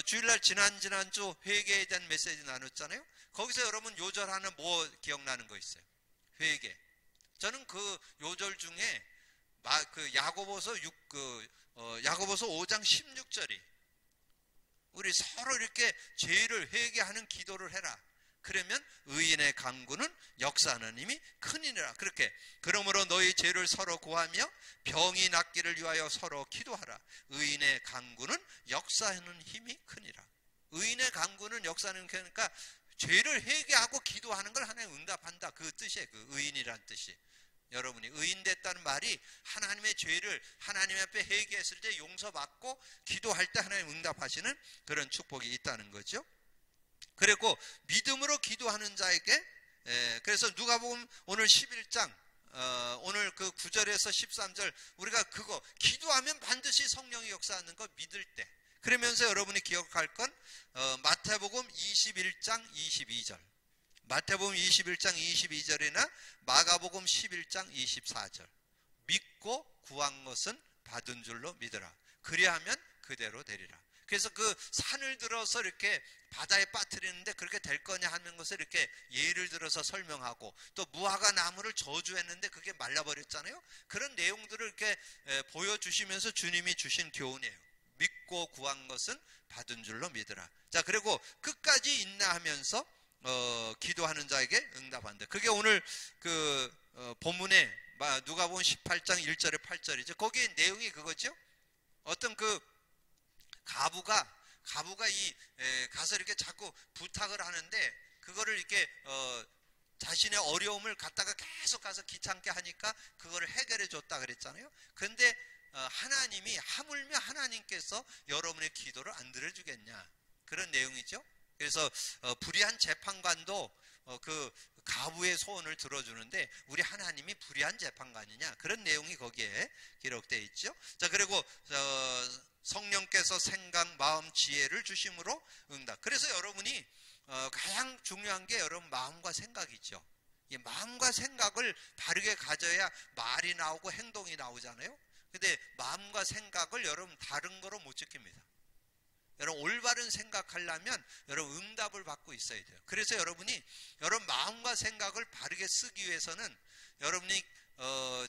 A: 주일날 지난주 회개에 대한 메시지 나눴잖아요. 거기서 여러분 요절 하나 뭐 기억나는 거 있어요? 회개. 저는 그 요절 중에 야고보서 5장 16절이 우리 서로 이렇게 죄를 회개하는 기도를 해라. 그러면 의인의 간구는 역사하는 힘이 크니라. 그렇게 그러므로 너희 죄를 서로 구하며 병이 낫기를 위하여 서로 기도하라. 의인의 간구는 역사하는 힘이 크니라. 의인의 간구는 역사하는 그러니까 죄를 회개하고 기도하는 걸 하나님 응답한다. 그 뜻이에요. 그 의인이란 뜻이. 여러분이 의인 됐다는 말이 하나님의 죄를 하나님 앞에 회개했을 때 용서받고 기도할 때 하나님 응답하시는 그런 축복이 있다는 거죠. 그리고 믿음으로 기도하는 자에게 그래서 누가복음 오늘 11장 오늘 그 9절에서 13절 우리가 그거 기도하면 반드시 성령이 역사하는 거 믿을 때 그러면서 여러분이 기억할 건 마태복음 21장 22절 마태복음 21장 22절이나 마가복음 11장 24절 믿고 구한 것은 받은 줄로 믿으라. 그리하면 그대로 되리라. 그래서 그 산을 들어서 이렇게 바다에 빠뜨리는데 그렇게 될 거냐 하는 것을 이렇게 예를 들어서 설명하고 또 무화과 나무를 저주했는데 그게 말라버렸잖아요. 그런 내용들을 이렇게 보여주시면서 주님이 주신 교훈이에요. 믿고 구한 것은 받은 줄로 믿으라. 자, 그리고 끝까지 인내하면서 기도하는 자에게 응답한다. 그게 오늘 본문에 누가복음 18장 1절에 8절이죠. 거기에 내용이 그거죠. 어떤 가부가 가서 이렇게 자꾸 부탁을 하는데 그거를 이렇게 자신의 어려움을 갖다가 계속 가서 귀찮게 하니까 그거를 해결해 줬다 그랬잖아요. 그런데 하나님이 하물며 하나님께서 여러분의 기도를 안 들어주겠냐 그런 내용이죠. 그래서 불의한 재판관도 그 가부의 소원을 들어주는데 우리 하나님이 불의한 재판관이냐 그런 내용이 거기에 기록되어 있죠. 자, 그리고 성령께서 생각, 마음, 지혜를 주심으로 응답. 그래서 여러분이 가장 중요한 게 여러분 마음과 생각이죠. 이 마음과 생각을 바르게 가져야 말이 나오고 행동이 나오잖아요. 근데 마음과 생각을 여러분 다른 거로 못 지킵니다. 여러분 올바른 생각하려면 여러분 응답을 받고 있어야 돼요. 그래서 여러분이 여러분 마음과 생각을 바르게 쓰기 위해서는 여러분이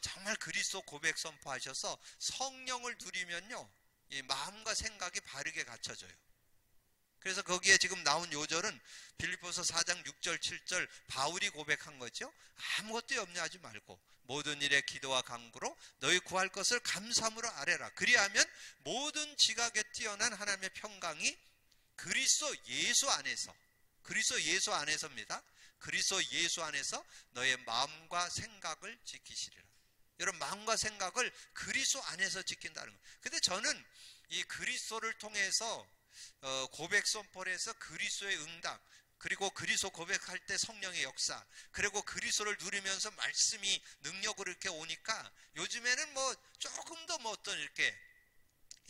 A: 정말 그리스도 고백 선포하셔서 성령을 누리면요, 이 마음과 생각이 바르게 갖춰져요. 그래서 거기에 지금 나온 요절은 빌립보서 4장 6절 7절 바울이 고백한 거죠. 아무것도 염려하지 말고 모든 일에 기도와 간구로 너희 구할 것을 감사함으로 아뢰라. 그리하면 모든 지각에 뛰어난 하나님의 평강이 그리스도 예수 안에서입니다. 그리스도 예수 안에서 너의 마음과 생각을 지키시리라. 여러분 마음과 생각을 그리스도 안에서 지킨다는 거예요. 근데 저는 이 그리스도를 통해서 고백 선포를 해서 그리스도의 응답, 그리고 그리스도 고백할 때 성령의 역사, 그리고 그리스도를 누리면서 말씀이 능력으로 이렇게 오니까 요즘에는 뭐 조금 더 뭐 어떤 이렇게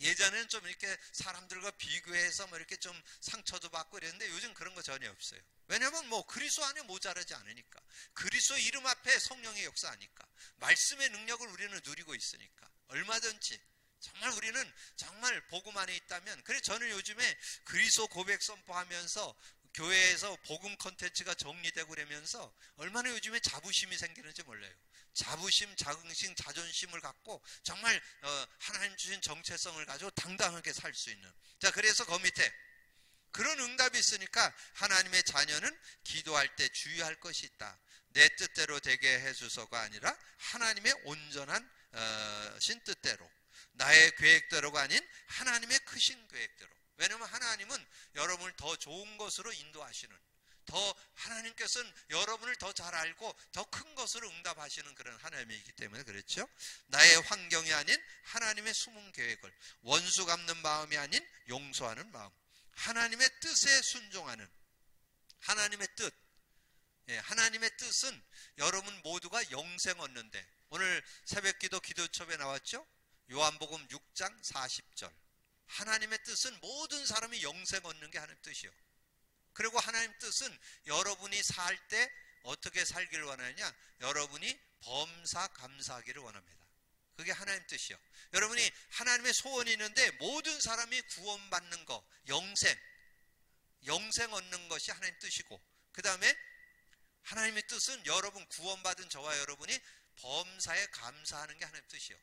A: 예전에는 좀 이렇게 사람들과 비교해서 뭐 이렇게 좀 상처도 받고 이랬는데 요즘 그런 거 전혀 없어요. 왜냐면 뭐 그리스도 안에 모자라지 않으니까, 그리스도 이름 앞에 성령의 역사하니까, 말씀의 능력을 우리는 누리고 있으니까 얼마든지 정말 우리는 정말 복음 안에 있다면. 그래서 저는 요즘에 그리스도 고백 선포하면서 교회에서 복음 콘텐츠가 정리되고 그러면서 얼마나 요즘에 자부심이 생기는지 몰라요. 자부심, 자긍심, 자존심을 갖고 정말 하나님 주신 정체성을 가지고 당당하게 살 수 있는. 자, 그래서 그 밑에 그런 응답이 있으니까 하나님의 자녀는 기도할 때 주의할 것이 있다. 내 뜻대로 되게 해주소가 아니라 하나님의 온전한 신 뜻대로, 나의 계획대로가 아닌 하나님의 크신 계획대로. 왜냐하면 하나님은 여러분을 더 좋은 것으로 인도하시는, 더 하나님께서는 여러분을 더 잘 알고 더 큰 것으로 응답하시는 그런 하나님이기 때문에 그렇죠. 나의 환경이 아닌 하나님의 숨은 계획을, 원수 갚는 마음이 아닌 용서하는 마음, 하나님의 뜻에 순종하는 하나님의 뜻. 예, 하나님의 뜻은 여러분 모두가 영생 얻는데, 오늘 새벽기도 기도첩에 나왔죠. 요한복음 6장 40절. 하나님의 뜻은 모든 사람이 영생 얻는 게 하나님의 뜻이요. 그리고 하나님 뜻은 여러분이 살 때 어떻게 살기를 원하느냐, 여러분이 범사 감사하기를 원합니다. 그게 하나님 뜻이요. 여러분이 하나님의 소원이 있는데 모든 사람이 구원받는 거, 영생 얻는 것이 하나님 뜻이고, 그 다음에 하나님의 뜻은 여러분 구원받은 저와 여러분이 범사에 감사하는 게 하나님 뜻이요.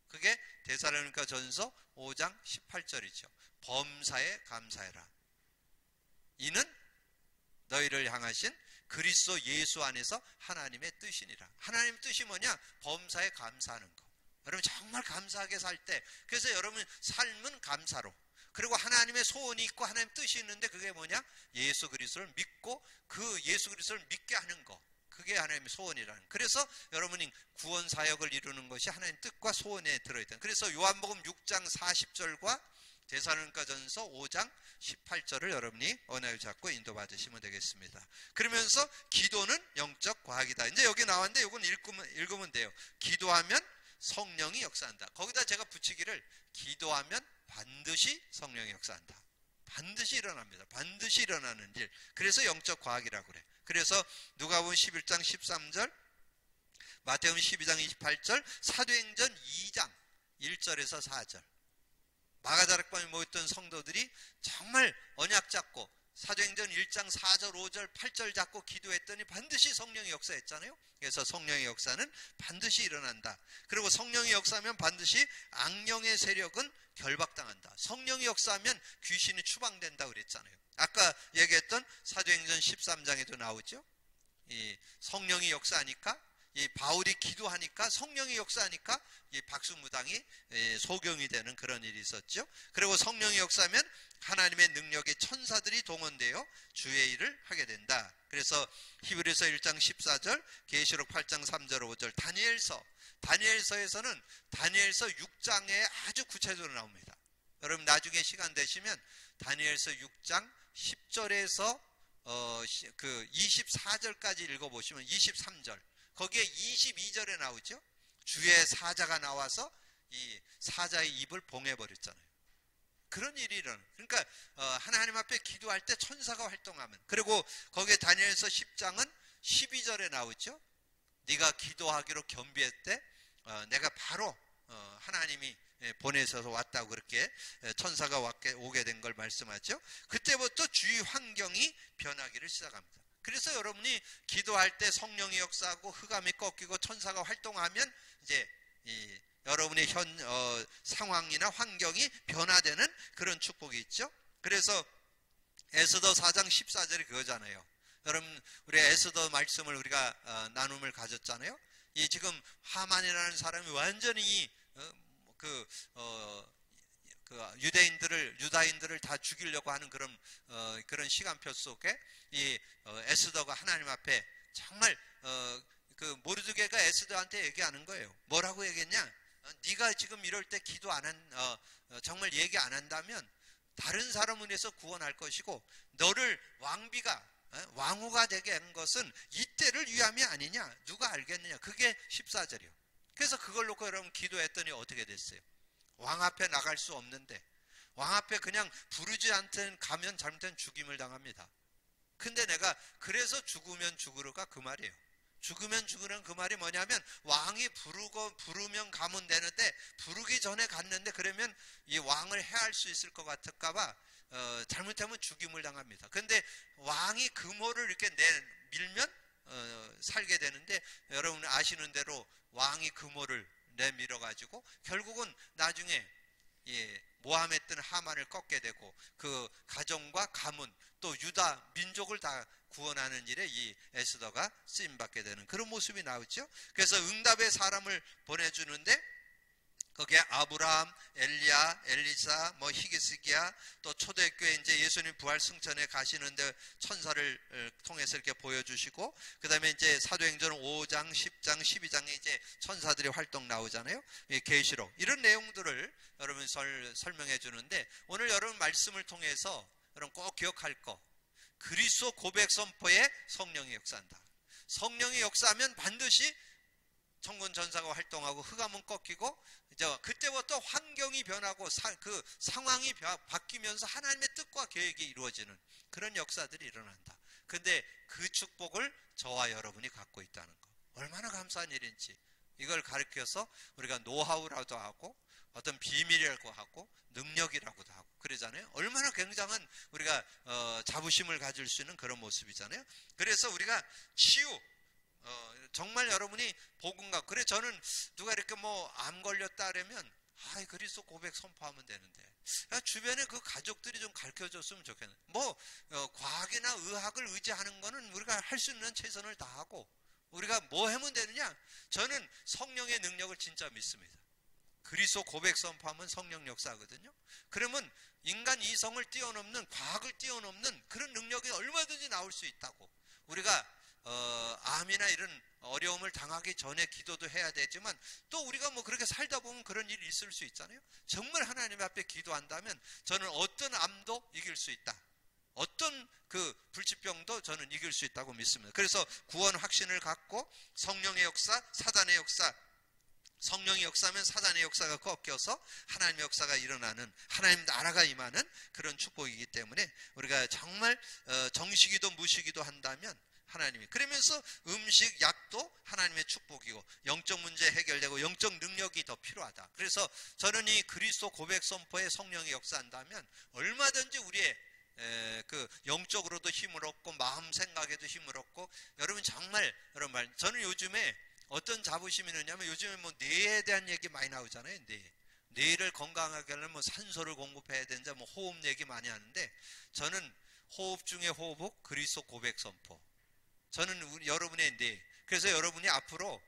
A: 그게 데살로니가 전서 5장 18절이죠. 범사에 감사해라. 이는 너희를 향하신 그리스도 예수 안에서 하나님의 뜻이니라. 하나님의 뜻이 뭐냐? 범사에 감사하는 거. 여러분 정말 감사하게 살 때, 그래서 여러분 삶은 감사로, 그리고 하나님의 소원이 있고 하나님 뜻이 있는데 그게 뭐냐? 예수 그리스도를 믿고 그 예수 그리스도를 믿게 하는 거. 그게 하나님의 소원이라는. 그래서 여러분이 구원 사역을 이루는 것이 하나님 뜻과 소원에 들어있다. 그래서 요한복음 6장 40절과 데살로니가 전서 5장 18절을 여러분이 언약을 잡고 인도받으시면 되겠습니다. 그러면서 기도는 영적 과학이다. 이제 여기 나왔는데 이건 읽으면 돼요. 기도하면 성령이 역사한다. 거기다 제가 붙이기를 기도하면 반드시 성령이 역사한다. 반드시 일어납니다. 반드시 일어나는 일. 그래서 영적 과학이라고 그래. 그래서 누가복음 11장 13절, 마태복음 12장 28절, 사도행전 2장 1절에서 4절. 마가다락방에 모였던 성도들이 정말 언약 잡고 사도행전 1장 4절 5절 8절 잡고 기도했더니 반드시 성령이 역사했잖아요. 그래서 성령의 역사는 반드시 일어난다. 그리고 성령이 역사하면 반드시 악령의 세력은 결박당한다. 성령이 역사하면 귀신이 추방된다 그랬잖아요. 아까 얘기했던 사도행전 13장에도 나오죠. 이 성령이 역사하니까, 이 바울이 기도하니까, 성령이 역사하니까 이 박수무당이 소경이 되는 그런 일이 있었죠. 그리고 성령이 역사하면 하나님의 능력의 천사들이 동원되어 주의 일을 하게 된다. 그래서 히브리서 1장 14절, 계시록 8장 3절 5절, 다니엘서에서는 다니엘서 6장에 아주 구체적으로 나옵니다. 여러분 나중에 시간 되시면 다니엘서 6장 10절에서 그 24절까지 읽어보시면 23절, 거기에 22절에 나오죠. 주의 사자가 나와서 이 사자의 입을 봉해버렸잖아요. 그런 일이 일어나요. 그러니까 하나님 앞에 기도할 때 천사가 활동하면. 그리고 거기에 다니엘서 10장은 12절에 나오죠. 네가 기도하기로 겸비했을 때 내가 바로 하나님이 보내셔서 왔다고 그렇게 천사가 오게 된 걸 말씀하죠. 그때부터 주위 환경이 변하기를 시작합니다. 그래서 여러분이 기도할 때 성령이 역사하고 흑암이 꺾이고 천사가 활동하면 이제 여러분의 상황이나 환경이 변화되는 그런 축복이 있죠. 그래서 에스더 4장 14절이 그거잖아요. 여러분, 우리 에스더 말씀을 우리가 나눔을 가졌잖아요. 이 지금 하만이라는 사람이 완전히 유다인들을 다 죽이려고 하는 그런 시간표 속에 이 에스더가 하나님 앞에 정말 모르드게가 에스더한테 얘기하는 거예요. 뭐라고 얘기했냐? 네가 지금 이럴 때 기도 정말 얘기 안 한다면 다른 사람을 위해서 구원할 것이고, 너를 왕후가 되게 한 것은 이때를 위함이 아니냐? 누가 알겠느냐? 그게 14절이요. 그래서 그걸 놓고 여러분 기도했더니 어떻게 됐어요? 왕 앞에 나갈 수 없는데, 왕 앞에 그냥 부르지 않든 가면 잘못된 죽임을 당합니다. 근데 내가 그래서 죽으면 죽으러가 그 말이에요. 죽으면 죽으는 그 말이 뭐냐면, 왕이 부르면 가면 되는데 부르기 전에 갔는데 그러면 이 왕을 해할 수 있을 것 같을까봐 잘못하면 죽임을 당합니다. 근데 왕이 금호를 이렇게 밀면 살게 되는데, 여러분 아시는 대로 왕이 금호를 내밀어 가지고 결국은 나중에 모함했던 하만을 꺾게 되고, 그 가정과 가문 또 유다 민족을 다 구원하는 일에 이 에스더가 쓰임받게 되는 그런 모습이 나오죠. 그래서 응답의 사람을 보내주는데, 거기에 아브라함, 엘리야, 엘리사, 히스기야, 또 초대교회 이제 예수님 부활 승천에 가시는데 천사를 통해서 이렇게 보여주시고, 그 다음에 이제 사도행전 5장, 10장, 12장에 이제 천사들의 활동 나오잖아요. 계시록 이런 내용들을 여러분 설명해 주는데, 오늘 여러분 말씀을 통해서 여러분 꼭 기억할 거, 그리스도 고백 선포에 성령이 역사한다. 성령이 역사하면 반드시 천군 전사가 활동하고 흑암은 꺾이고, 이제 그때부터 환경이 변하고 그 상황이 바뀌면서 하나님의 뜻과 계획이 이루어지는 그런 역사들이 일어난다. 근데 그 축복을 저와 여러분이 갖고 있다는 거, 얼마나 감사한 일인지. 이걸 가르쳐서 우리가 노하우라도 하고 어떤 비밀이라고 하고 능력이라고도 하고 그러잖아요. 얼마나 굉장한 우리가 자부심을 가질 수 있는 그런 모습이잖아요. 그래서 우리가 정말 여러분이 복음과, 그래 저는 누가 이렇게 암 걸렸다 그러면 그리스도 고백 선포하면 되는데, 주변에 그 가족들이 좀 가르쳐줬으면 좋겠네. 과학이나 의학을 의지하는 거는 우리가 할 수 있는 최선을 다하고, 우리가 뭐 하면 되느냐? 저는 성령의 능력을 진짜 믿습니다. 그리스도 고백 선포하면 성령 역사거든요. 그러면 인간 이성을 뛰어넘는, 과학을 뛰어넘는 그런 능력이 얼마든지 나올 수 있다고. 우리가 암이나 이런 어려움을 당하기 전에 기도도 해야 되지만, 또 우리가 그렇게 살다 보면 그런 일이 있을 수 있잖아요. 정말 하나님 앞에 기도한다면 저는 어떤 암도 이길 수 있다. 어떤 그 불치병도 저는 이길 수 있다고 믿습니다. 그래서 구원 확신을 갖고 성령의 역사, 사단의 역사, 성령의 역사면 사단의 역사가 꺾여서 하나님의 역사가 일어나는, 하나님 나라가 임하는 그런 축복이기 때문에 우리가 정말 정시기도 무시기도 한다면 하나님이, 그러면서 음식, 약도 하나님의 축복이고, 영적 문제 해결되고 영적 능력이 더 필요하다. 그래서 저는 이 그리스도 고백 선포에 성령이 역사한다면 얼마든지 우리의 그 영적으로도 힘을 얻고 마음 생각에도 힘을 얻고, 여러분 정말 저는 요즘에 어떤 자부심이 있느냐면, 요즘에 뇌에 대한 얘기 많이 나오잖아요. 뇌를 건강하게 하려면 산소를 공급해야 된다, 호흡 얘기 많이 하는데, 저는 호흡 중에 호흡, 그리스도 고백 선포. 저는 여러분의 뇌. 그래서 여러분이 앞으로,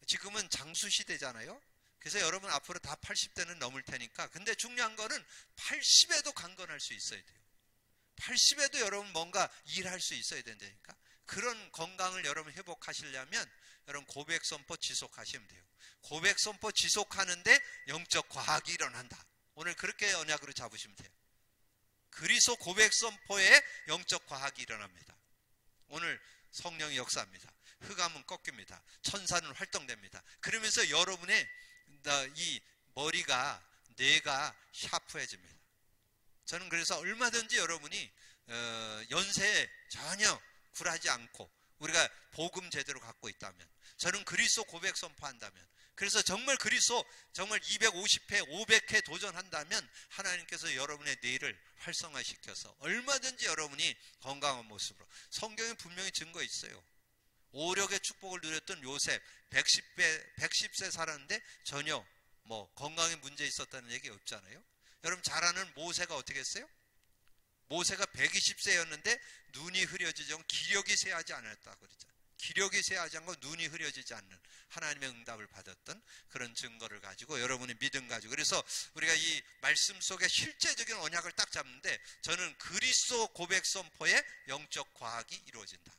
A: 지금은 장수 시대잖아요. 그래서 여러분 앞으로 다 80대는 넘을 테니까, 근데 중요한 거는 80에도 강건할 수 있어야 돼요. 80에도 여러분 뭔가 일할 수 있어야 된다니까. 그런 건강을 여러분 회복하시려면 여러분 고백 선포 지속하시면 돼요. 고백 선포 지속하는데 영적 과학이 일어난다. 오늘 그렇게 언약으로 잡으시면 돼요. 그리스도 고백 선포에 영적 과학이 일어납니다. 오늘 성령이 역사합니다. 흑암은 꺾입니다. 천사는 활동됩니다. 그러면서 여러분의 이 머리가, 뇌가 샤프해집니다. 저는 그래서 얼마든지 여러분이 연세에 전혀 굴하지 않고 우리가 복음 제대로 갖고 있다면, 저는 그리스도 고백 선포한다면, 그래서 정말 그리스도 정말 250회, 500회 도전한다면 하나님께서 여러분의 뇌를 활성화시켜서 얼마든지 여러분이 건강한 모습으로, 성경에 분명히 증거 있어요. 오력의 축복을 누렸던 요셉 110세 살았는데 전혀 건강에 문제 있었다는 얘기 없잖아요. 여러분 잘 아는 모세가 어떻게 했어요? 모세가 120세였는데 눈이 흐려지지 않고 기력이 쇠하지 않았다고 그랬잖아요. 기력이 쇠하지 않고 눈이 흐려지지 않는 하나님의 응답을 받았던 그런 증거를 가지고 여러분의 믿음 가지고, 그래서 우리가 이 말씀 속에 실제적인 언약을 딱 잡는데, 저는 그리스도 고백 선포의 영적 과학이 이루어진다.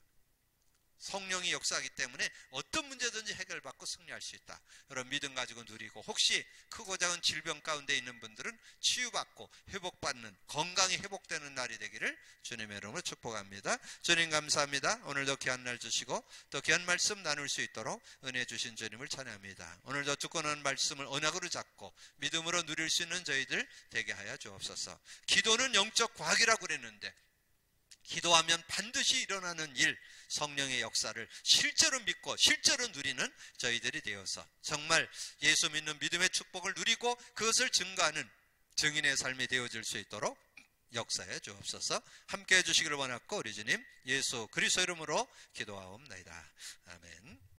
A: 성령이 역사하기 때문에 어떤 문제든지 해결받고 승리할 수 있다. 여러분 믿음 가지고 누리고, 혹시 크고 작은 질병 가운데 있는 분들은 치유받고 회복받는, 건강이 회복되는 날이 되기를 주님의 이름으로 축복합니다. 주님 감사합니다. 오늘도 귀한 날 주시고 또 귀한 말씀 나눌 수 있도록 은혜 주신 주님을 찬양합니다. 오늘도 주권한 말씀을 언약으로 잡고 믿음으로 누릴 수 있는 저희들 되게 하여 주옵소서. 기도는 영적 과학이라고 그랬는데, 기도하면 반드시 일어나는 일, 성령의 역사를 실제로 믿고 실제로 누리는 저희들이 되어서 정말 예수 믿는 믿음의 축복을 누리고 그것을 증거하는 증인의 삶이 되어질 수 있도록 역사해 주옵소서. 함께 해주시기를 원하고 우리 주님 예수 그리스도 이름으로 기도하옵나이다. 아멘.